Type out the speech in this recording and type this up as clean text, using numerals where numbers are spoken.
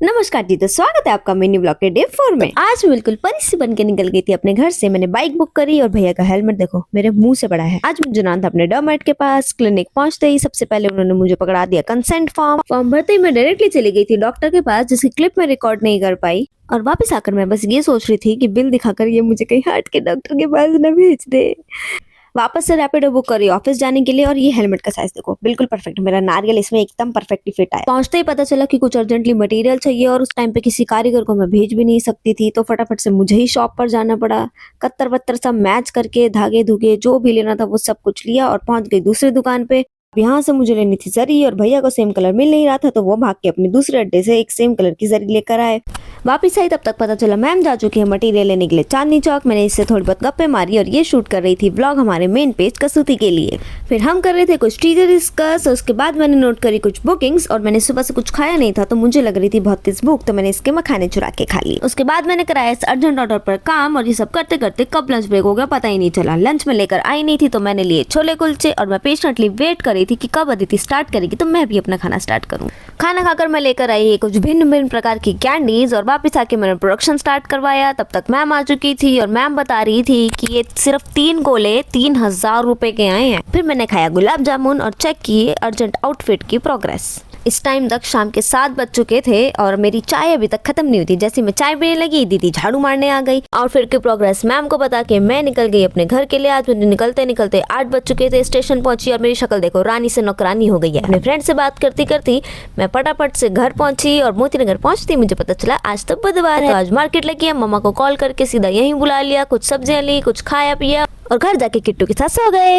नमस्कार जी, तो स्वागत है आपका मिनी ब्लॉग के डे 4 में। आज मैं बिल्कुल परी सी बन के निकल गई थी अपने घर से। मैंने बाइक बुक करी और भैया का हेलमेट देखो मेरे मुंह से बड़ा है। आज मुझे जाना था अपने डॉर्मेट के पास। क्लिनिक पहुंचते ही सबसे पहले उन्होंने मुझे पकड़ा दिया कंसेंट फॉर्म भरते ही मैं डायरेक्टली चली गई थी डॉक्टर के पास, जिसकी क्लिप में रिकॉर्ड नहीं कर पाई। और वापस आकर मैं बस ये सोच रही थी कि बिल दिखाकर ये मुझे कहीं हार्ट के डॉक्टर के पास न भेज दे। वापस से रैपिडो बुक करी ऑफिस जाने के लिए। और ये हेलमेट का साइज देखो बिल्कुल परफेक्ट, मेरा नारियल इसमें एकदम परफेक्टली फिट आया। पहुंचते ही पता चला कि कुछ अर्जेंटली मटेरियल चाहिए और उस टाइम पे किसी कारीगर को मैं भेज भी नहीं सकती थी, तो फटाफट से मुझे ही शॉप पर जाना पड़ा। कत्तर वत्तर सब मैच करके धागे धुगे जो भी लेना था वो सब कुछ लिया और पहुंच गई दूसरी दुकान पे। यहाँ से मुझे लेनी थी जरी और भैया को सेम कलर मिल नहीं रहा था, तो वो भाग के अपने दूसरे अड्डे से एक सेम कलर की जरी लेकर आए। वापिस आई तब तक पता चला मैम जा चुकी है मटेरियल लेने के लिए चांदनी चौक। मैंने इससे थोड़ी बहुत गप्पे मारी और ये शूट कर रही थी व्लॉग हमारे मेन पेज कसूती के लिए। फिर हम कर रहे थे कुछ टीजर डिस्कस। उसके बाद मैंने नोट करी कुछ बुकिंग्स और मैंने सुबह से कुछ खाया नहीं था, तो मुझे लग रही थी बहुत तेज भूख, तो मैंने इसके मखाने चुरा के खा ली। उसके बाद मैंने कराया इस अर्जेंट ऑर्डर पर काम और ये सब करते करते कब लंच ब्रेक हो गया पता ही नहीं चला। लंच में लेकर आई नहीं थी तो मैंने लिए छोले कुलचे और मैं पेशेंटली वेट कर रही थी कि कब अदिति स्टार्ट करेगी तो मैं भी अपना खाना स्टार्ट करूं। खाना खाकर मैं लेकर आई कुछ भिन्न भिन्न प्रकार की कैंडीज और वापस आके मैंने प्रोडक्शन स्टार्ट करवाया। तब तक मैम आ चुकी थी और मैम बता रही थी कि ये सिर्फ 3 गोले 3000 रुपए के आए हैं। फिर मैंने खाया गुलाब जामुन और चेक किए अर्जेंट आउटफिट की प्रोग्रेस। इस टाइम तक शाम के 7 बज चुके थे और मेरी चाय अभी तक खत्म नहीं हुई थी। जैसे मैं चाय पीने लगी दीदी झाड़ू मारने आ गई। आउटफिट की प्रोग्रेस मैम को बता के मैं निकल गई अपने घर के लिए। आज मुझे निकलते निकलते 8 बज चुके थे। स्टेशन पहुंची और मेरी शक्ल देखो रानी से नौकरानी हो गई है। अपने फ्रेंड से बात करती करती मैं फटाफट से घर पहुंची और मोती नगर पहुंचती मुझे पता चला आज तो बुधवार है। आज मार्केट लगी है। मम्मा को कॉल करके सीधा यहीं बुला लिया, कुछ सब्जियां ली, कुछ खाया पिया और घर जाके किट्टू के साथ सो गए।